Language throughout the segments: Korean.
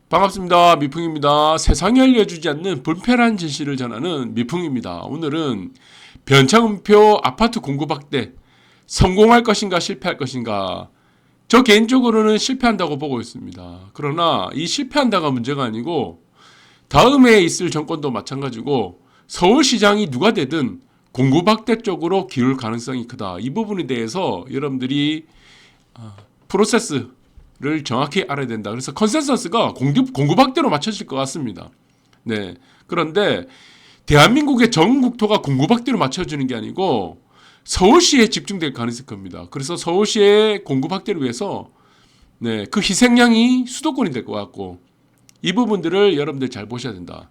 반갑습니다. 미풍입니다. 세상이 알려주지 않는 불편한 진실을 전하는 미풍입니다. 오늘은 변창흠표 아파트 공급 확대 성공할 것인가 실패할 것인가. 저 개인적으로는 실패한다고 보고 있습니다. 그러나 이 실패한다가 문제가 아니고 다음에 있을 정권도 마찬가지고 서울시장이 누가 되든 공급 확대 쪽으로 기울 가능성이 크다. 이 부분에 대해서 여러분들이 프로세스를 정확히 알아야 된다. 그래서 컨센서스가 공급 확대로 맞춰질 것 같습니다. 네. 그런데 대한민국의 전 국토가 공급 확대로 맞춰지는 게 아니고 서울시에 집중될 가능성이 큽니다. 그래서 서울시의 공급 확대를 위해서 그 희생양이 수도권이 될 것 같고 이 부분들을 여러분들 잘 보셔야 된다.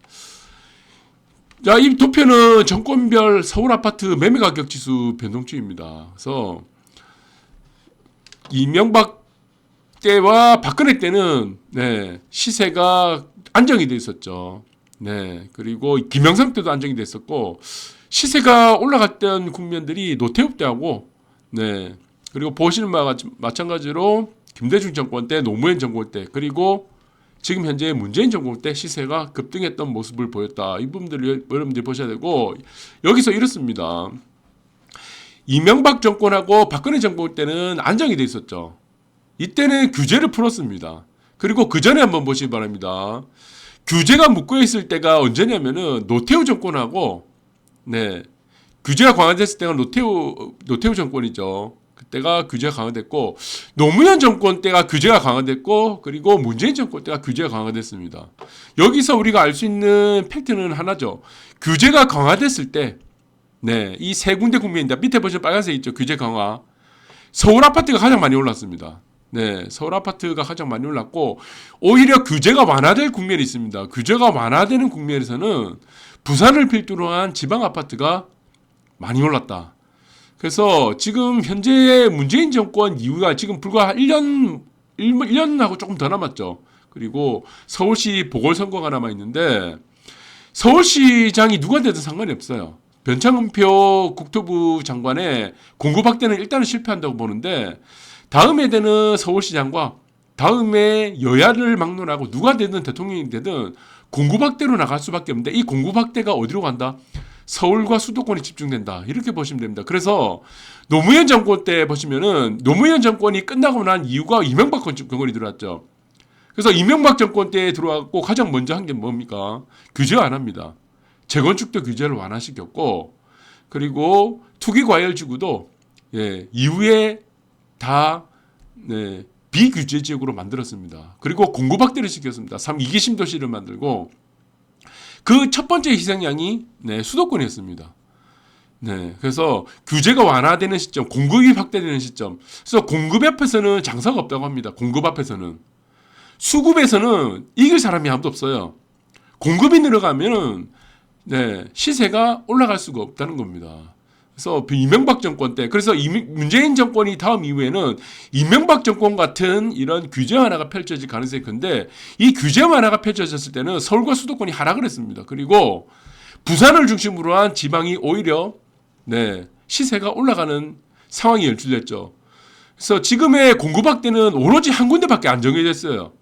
자, 이 도표는 정권별 서울 아파트 매매 가격 지수 변동치입니다. 그래서 이명박 때와 박근혜 때는 시세가 안정이 돼 있었죠. 그리고 김영삼 때도 안정이 됐었고 시세가 올라갔던 국면들이 노태우 때하고 그리고 보시는 바와 마찬가지로 김대중 정권 때, 노무현 정권 때, 그리고 지금 현재 문재인 정권 때 시세가 급등했던 모습을 보였다. 이 부분들을 여러분들이 보셔야 되고 여기서 이렇습니다. 이명박 정권하고 박근혜 정권 때는 안정이 돼 있었죠. 이때는 규제를 풀었습니다. 그리고 그 전에 한번 보시기 바랍니다. 규제가 묶여 있을 때가 언제냐면은 노태우 정권하고 규제가 강화됐을 때가 노태우 정권이죠. 그때가 규제가 강화됐고 노무현 정권 때가 규제가 강화됐고 그리고 문재인 정권 때가 규제가 강화됐습니다. 여기서 우리가 알 수 있는 팩트는 하나죠. 규제가 강화됐을 때 이 세 군데 국면입니다. 밑에 보시면 빨간색 있죠. 규제 강화. 서울 아파트가 가장 많이 올랐습니다. 서울 아파트가 가장 많이 올랐고 오히려 규제가 완화될 국면이 있습니다. 규제가 완화되는 국면에서는 부산을 필두로 한 지방 아파트가 많이 올랐다. 그래서 지금 현재 문재인 정권 이후가 지금 불과 1년하고 조금 더 남았죠. 그리고 서울시 보궐선거가 남아있는데 서울시장이 누가 되든 상관이 없어요. 변창흠표 국토부 장관의 공급 확대는 일단은 실패한다고 보는데 다음에 되는 서울시장과 다음에 여야를 막론하고 누가 되든 대통령이 되든 공급 확대로 나갈 수밖에 없는데 이 공급 확대가 어디로 간다? 서울과 수도권이 집중된다. 이렇게 보시면 됩니다. 그래서 노무현 정권 때 보시면은 노무현 정권이 끝나고 난 이유가 이명박 정권이 들어왔죠. 그래서 이명박 정권 때 들어왔고 가장 먼저 한 게 뭡니까? 규제 안 합니다. 재건축도 규제를 완화시켰고 그리고 투기과열지구도 이후에 다 비규제 지역으로 만들었습니다. 그리고 공급 확대를 시켰습니다. 2기 신도시를 만들고 그 첫 번째 희생양이 수도권이었습니다. 그래서 규제가 완화되는 시점, 공급이 확대되는 시점. 그래서 공급 앞에서는 장사가 없다고 합니다. 공급 앞에서는. 수급에서는 이길 사람이 아무도 없어요. 공급이 늘어가면 시세가 올라갈 수가 없다는 겁니다. 그래서 이명박 정권 때, 그래서 문재인 정권이 다음 이후에는 이명박 정권 같은 이런 규제 완화가 펼쳐질 가능성이 큰데 이 규제 완화가 펼쳐졌을 때는 서울과 수도권이 하락을 했습니다. 그리고 부산을 중심으로 한 지방이 오히려 시세가 올라가는 상황이 연출됐죠. 그래서 지금의 공급 확대는 오로지 한 군데밖에 안 정해졌어요.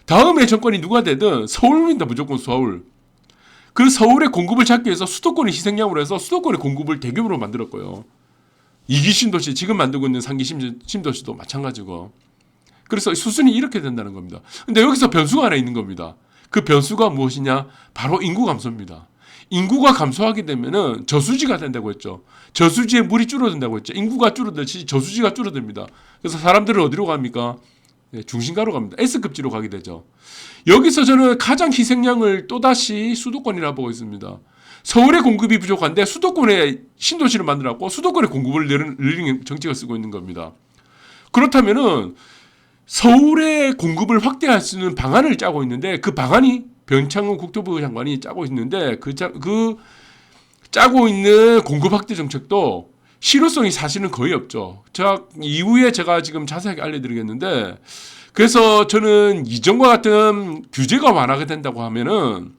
다음에 정권이 누가 되든 서울입니다. 무조건 서울. 그 서울의 공급을 잡기 위해서 수도권을 희생양으로 해서 수도권의 공급을 대규모로 만들었고요. 2기 신도시, 지금 만들고 있는 3기 신도시도 마찬가지고. 그래서 수순이 이렇게 된다는 겁니다. 근데 여기서 변수가 하나 있는 겁니다. 그 변수가 무엇이냐? 바로 인구 감소입니다. 인구가 감소하게 되면은 저수지가 된다고 했죠. 저수지에 물이 줄어든다고 했죠. 인구가 줄어들듯이 저수지가 줄어듭니다. 그래서 사람들은 어디로 갑니까? 중심가로 갑니다. S급지로 가게 되죠. 여기서 저는 가장 희생양을 또다시 수도권이라 보고 있습니다. 서울의 공급이 부족한데 수도권에 신도시를 만들었고 수도권의 공급을 늘리는 정책을 쓰고 있는 겁니다. 그렇다면은 서울의 공급을 확대할 수 있는 방안을 짜고 있는데 그 방안이 변창흠 국토부 장관이 짜고 있는데 그 짜고 있는 공급 확대 정책도 실효성이 사실은 거의 없죠. 이후에 제가 지금 자세하게 알려드리겠는데 그래서 저는 이전과 같은 규제가 완화가 된다고 하면은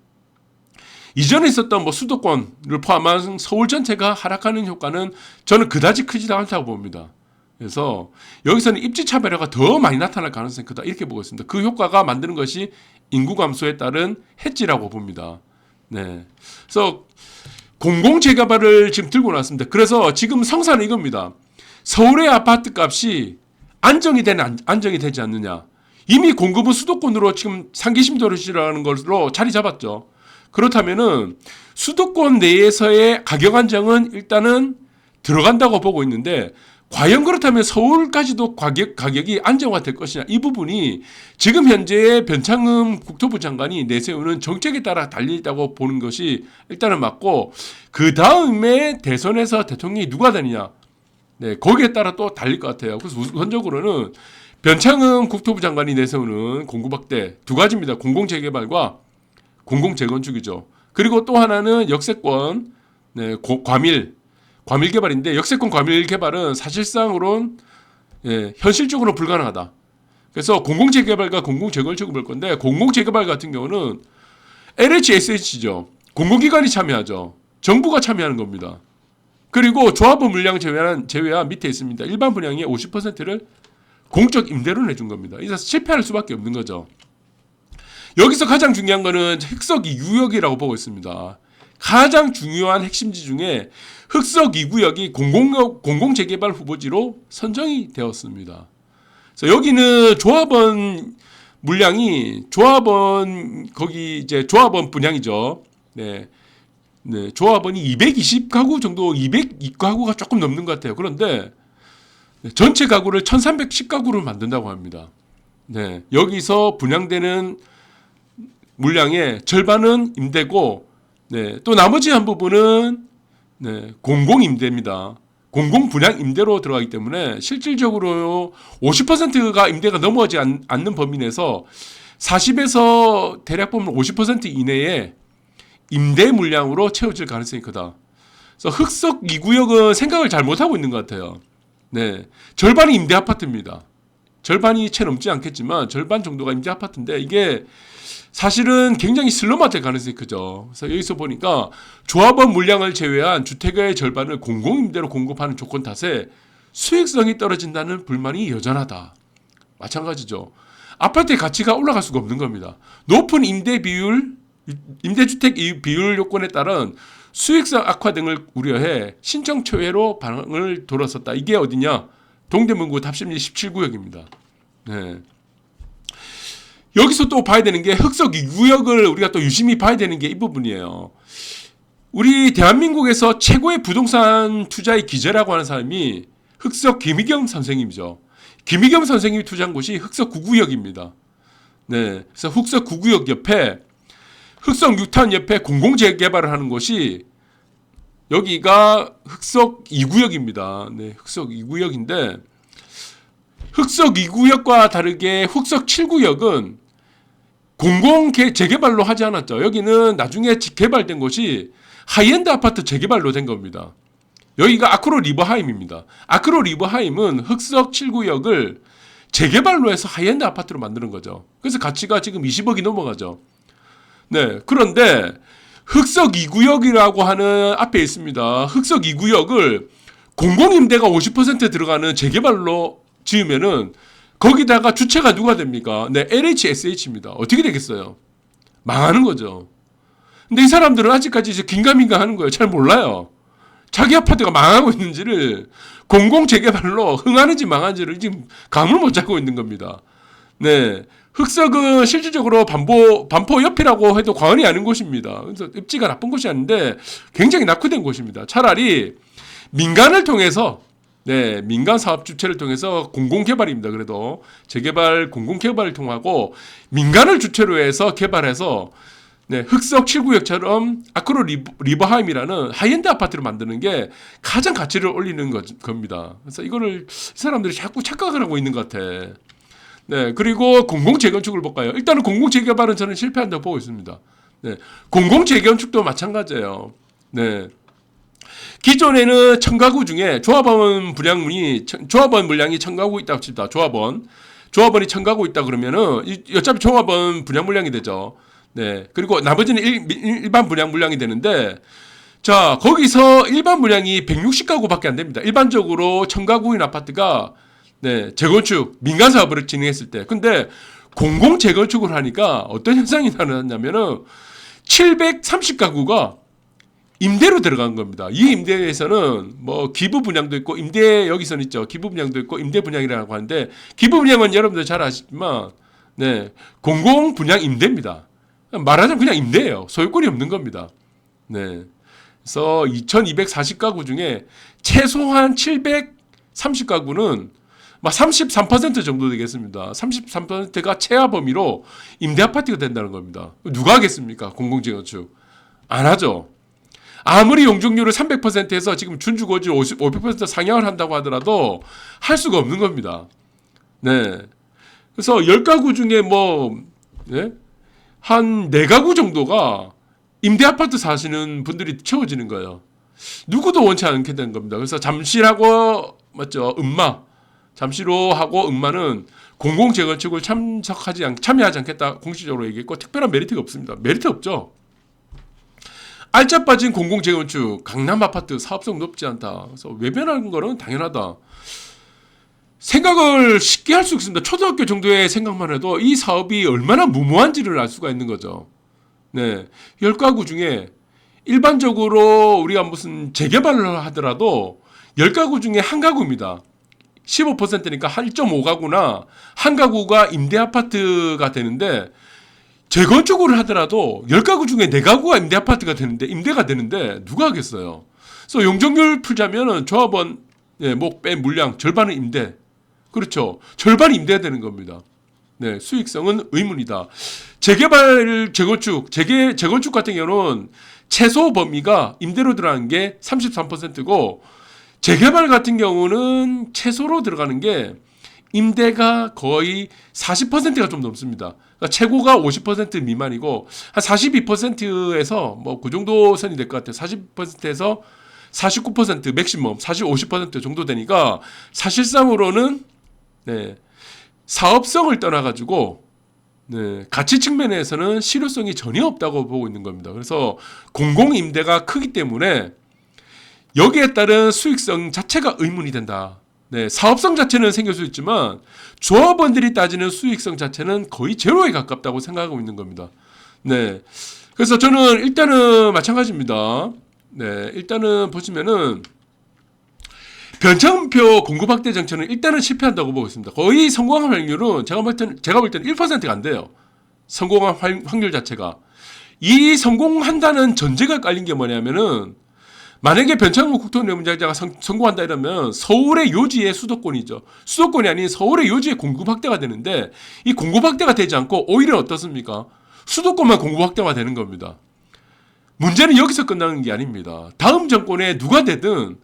이전에 있었던 수도권을 포함한 서울 전체가 하락하는 효과는 저는 그다지 크지 않다고 봅니다. 그래서 여기서는 입지 차별화가 더 많이 나타날 가능성이 크다 이렇게 보고 있습니다. 그 효과가 만드는 것이 인구 감소에 따른 해지라고 봅니다. 네. 그래서 공공 재개발을 지금 들고 나왔습니다. 그래서 지금 성사는 이겁니다. 서울의 아파트 값이 안정이 되지 않느냐. 이미 공급은 수도권으로 지금 상계심 도시라는 걸로 자리 잡았죠. 그렇다면은 수도권 내에서의 가격 안정은 일단은 들어간다고 보고 있는데, 과연 그렇다면 서울까지도 가격이 안정화될 것이냐, 이 부분이 지금 현재의 변창흠 국토부 장관이 내세우는 정책에 따라 달려있다고 보는 것이 일단은 맞고, 그 다음에 대선에서 대통령이 누가 되느냐, 네, 거기에 따라 또 달릴 것 같아요. 그래서 우선적으로는 변창흠 국토부 장관이 내세우는 공급 확대 두 가지입니다. 공공재개발과 공공재건축이죠. 그리고 또 하나는 역세권, 네, 과밀 개발인데, 역세권 과밀 개발은 사실상으로는 현실적으로 불가능하다. 그래서 공공재개발과 공공재건축을 볼 건데, 공공재개발 같은 경우는 LHSH죠. 공공기관이 참여하죠. 정부가 참여하는 겁니다. 그리고 조합원 물량 제외한 밑에 있습니다. 일반 분양의 50%를 공적 임대로 내준 겁니다. 이래서 실패할 수밖에 없는 거죠. 여기서 가장 중요한 거는 흑석 2구역이라고 보고 있습니다. 가장 중요한 핵심지 중에 흑석 2구역이 공공재개발 후보지로 선정이 되었습니다. 그래서 여기는 조합원 물량이 거기 이제 조합원 분양이죠. 네. 네, 조합원이 220가구 정도, 202가구가 조금 넘는 것 같아요. 그런데 전체 가구를 1310가구를 만든다고 합니다. 네, 여기서 분양되는 물량의 절반은 임대고, 네, 또 나머지 한 부분은 공공임대입니다. 공공분양 임대로 들어가기 때문에 실질적으로 50%가 임대가 넘어가지 않는 범위 내에서 40에서 대략 보면 50% 이내에 임대 물량으로 채워질 가능성이 크다. 그래서 흑석 2구역은 생각을 잘 못하고 있는 것 같아요. 네, 절반이 임대 아파트입니다. 절반이 채 넘지 않겠지만 절반 정도가 임대 아파트인데, 이게 사실은 굉장히 슬럼화될 가능성이 크죠. 그래서 여기서 보니까 조합원 물량을 제외한 주택의 절반을 공공임대로 공급하는 조건 탓에 수익성이 떨어진다는 불만이 여전하다. 마찬가지죠. 아파트의 가치가 올라갈 수가 없는 겁니다. 높은 임대주택 비율 요건에 따른 수익성 악화 등을 우려해 신청 초회로 방을 돌았었다. 이게 어디냐? 동대문구 답심리 17구역입니다. 네. 여기서 또 봐야 되는 게 흑석 2구역을 우리가 또 유심히 봐야 되는 게 이 부분이에요. 우리 대한민국에서 최고의 부동산 투자의 기재라고 하는 사람이 흑석 김희겸 선생님이죠. 김희겸 선생님이 투자한 곳이 흑석 9구역입니다. 네. 그래서 흑석 9구역 옆에 흑석 6탄 옆에 공공재개발을 하는 곳이 여기가 흑석 2구역입니다. 네, 흑석 2구역인데, 흑석 2구역과 다르게 흑석 7구역은 공공재개발로 하지 않았죠. 여기는 나중에 개발된 곳이 하이엔드 아파트 재개발로 된 겁니다. 여기가 아크로 리버하임입니다. 아크로 리버하임은 흑석 7구역을 재개발로 해서 하이엔드 아파트로 만드는 거죠. 그래서 가치가 지금 20억이 넘어가죠. 네, 그런데 흑석 2구역이라고 하는 앞에 있습니다. 흑석 2구역을 공공임대가 50% 들어가는 재개발로 지으면은 거기다가 주체가 누가 됩니까? 네, LHSH입니다. 어떻게 되겠어요? 망하는 거죠. 근데 이 사람들은 아직까지 이제 긴가민가 하는 거예요. 잘 몰라요. 자기 아파트가 망하고 있는지를, 공공재개발로 흥하는지 망하는지를 지금 감을 못 잡고 있는 겁니다. 네. 흑석은 실질적으로 반포 옆이라고 해도 과언이 아닌 곳입니다. 그래서 입지가 나쁜 곳이 아닌데 굉장히 낙후된 곳입니다. 차라리 민간을 통해서, 네, 민간 사업 주체를 통해서 공공개발입니다. 그래도 재개발, 공공개발을 통하고 민간을 주체로 해서 개발해서, 네, 흑석 7구역처럼 아크로 리버하임이라는 하이엔드 아파트를 만드는 게 가장 가치를 올리는 겁니다. 그래서 이거를 이 사람들이 자꾸 착각을 하고 있는 것 같아. 네, 그리고 공공재건축을 볼까요? 일단은 공공재개발은 저는 실패한다고 보고 있습니다. 네, 공공재건축도 마찬가지예요. 네, 기존에는 1000가구 중에 조합원 물량이 1000가구 있다고 칩니다. 조합원이 1000가구 있다 그러면은 어차피 조합원 분양 물량이 되죠. 네, 그리고 나머지는 일반 분양 물량이 되는데, 자, 거기서 일반 물량이 160가구밖에 안 됩니다. 일반적으로 1000가구인 아파트가, 네, 재건축 민간 사업을 진행했을 때. 근데 공공 재건축을 하니까 어떤 현상이 나타났냐면은 730가구가 임대로 들어간 겁니다. 이 임대에서는 뭐 기부 분양도 있고 임대 여기서는 있죠. 기부 분양도 있고 임대 분양이라고 하는데 기부 분양은 여러분들 잘 아시지만 네, 공공 분양 임대입니다. 말하자면 그냥 임대예요. 소유권이 없는 겁니다. 네. 그래서 2240가구 중에 최소한 730가구는 막 33% 정도 되겠습니다. 33%가 최하 범위로 임대 아파트가 된다는 겁니다. 누가 하겠습니까? 공공재건축. 안 하죠. 아무리 용적률을 300%에서 지금 준주거지 500% 상향을 한다고 하더라도 할 수가 없는 겁니다. 네. 그래서 10가구 중에 뭐, 네? 한 4가구 정도가 임대 아파트 사시는 분들이 채워지는 거예요. 누구도 원치 않게 된 겁니다. 그래서 잠실하고, 맞죠? 잠실호하고 음마는 공공재건축을 참여하지 않겠다 공식적으로 얘기했고, 특별한 메리트가 없습니다. 메리트 없죠. 알짜 빠진 공공재건축, 강남 아파트 사업성 높지 않다. 그래서 외면하는 거는 당연하다. 생각을 쉽게 할 수 있습니다. 초등학교 정도의 생각만 해도 이 사업이 얼마나 무모한지를 알 수가 있는 거죠. 네. 10가구 중에 일반적으로 우리가 무슨 재개발을 하더라도 10가구 중에 한 가구입니다. 15%니까 1.5가구나 한 가구가 임대 아파트가 되는데 재건축을 하더라도 10가구 중에 4가구가 임대 아파트가 되는데 임대가 되는데 누가 하겠어요. 그래서 용적률 풀자면은 조합원 목 빼 물량 절반은 임대. 그렇죠. 절반이 임대가 되는 겁니다. 네, 수익성은 의문이다. 재개발, 재건축 같은 경우는 최소 범위가 임대로 들어가는 게 33%고 재개발 같은 경우는 최소로 들어가는 게 임대가 거의 40%가 좀 넘습니다. 그러니까 최고가 50% 미만이고 한 42%에서 뭐 그 정도 선이 될 것 같아요. 40%에서 49% 맥시멈 50% 정도 되니까 사실상으로는 네, 사업성을 떠나가지고 네, 가치 측면에서는 실효성이 전혀 없다고 보고 있는 겁니다. 그래서 공공임대가 크기 때문에 여기에 따른 수익성 자체가 의문이 된다. 네, 사업성 자체는 생길 수 있지만 조합원들이 따지는 수익성 자체는 거의 제로에 가깝다고 생각하고 있는 겁니다. 네, 그래서 저는 일단은 마찬가지입니다. 네, 일단은 보시면은 변천표 공급 확대 정책은 일단은 실패한다고 보고 있습니다. 거의 성공한 확률은 제가 볼 때는 1%가 안 돼요. 성공한 확률 자체가. 이 성공한다는 전제가 깔린 게 뭐냐면은 만약에 변창흠 국토운영위원장자가 성공한다 이러면 서울의 요지의 수도권이죠. 수도권이 아닌 서울의 요지의 공급 확대가 되는데 이 공급 확대가 되지 않고 오히려 어떻습니까? 수도권만 공급 확대가 되는 겁니다. 문제는 여기서 끝나는 게 아닙니다. 다음 정권에 누가 되든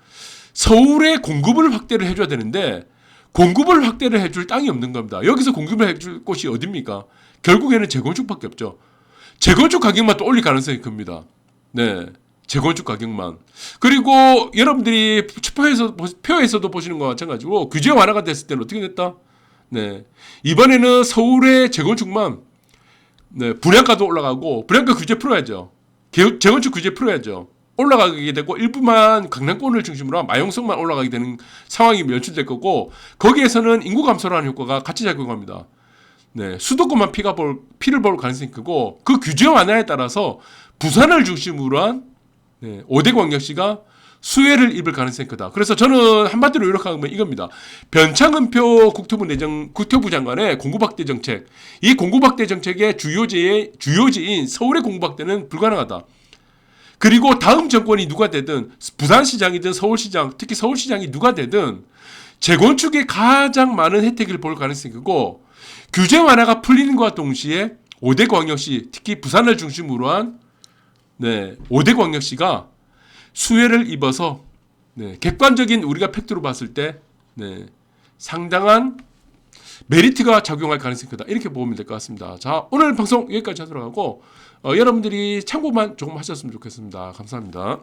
서울에 공급을 확대를 해줘야 되는데 공급을 확대를 해줄 땅이 없는 겁니다. 여기서 공급을 해줄 곳이 어딥니까? 결국에는 재건축밖에 없죠. 재건축 가격만 또 올릴 가능성이 큽니다. 네, 재건축 가격만. 그리고 여러분들이 표에서도 보시는 것과 마찬가지로 규제 완화가 됐을 때는 어떻게 됐다? 네, 이번에는 서울의 재건축만 네, 분양가도 올라가고 분양가 규제 풀어야죠. 재건축 규제 풀어야죠. 올라가게 되고 일부만 강남권을 중심으로 한 마용성만 올라가게 되는 상황이 연출될 거고 거기에서는 인구 감소라는 효과가 같이 작용합니다. 네, 수도권만 피를 볼 가능성이 크고 그 규제 완화에 따라서 부산을 중심으로 한 5대 광역시가 수혜를 입을 가능성이 크다. 그래서 저는 한마디로 요약하면 이겁니다. 변창흠표 국토부 장관의 공급확대 정책, 이 공급확대 정책의 주요지인 서울의 공급확대는 불가능하다. 그리고 다음 정권이 누가 되든 부산시장이든 서울시장, 특히 서울시장이 누가 되든 재건축에 가장 많은 혜택을 볼 가능성이 크고 규제 완화가 풀리는 것과 동시에 5대 광역시, 특히 부산을 중심으로 한 5대 광역시가 수혜를 입어서 객관적인 우리가 팩트로 봤을 때 상당한 메리트가 작용할 가능성이 크다. 이렇게 보면 될 것 같습니다. 자, 오늘 방송 여기까지 하도록 하고 여러분들이 참고만 조금 하셨으면 좋겠습니다. 감사합니다.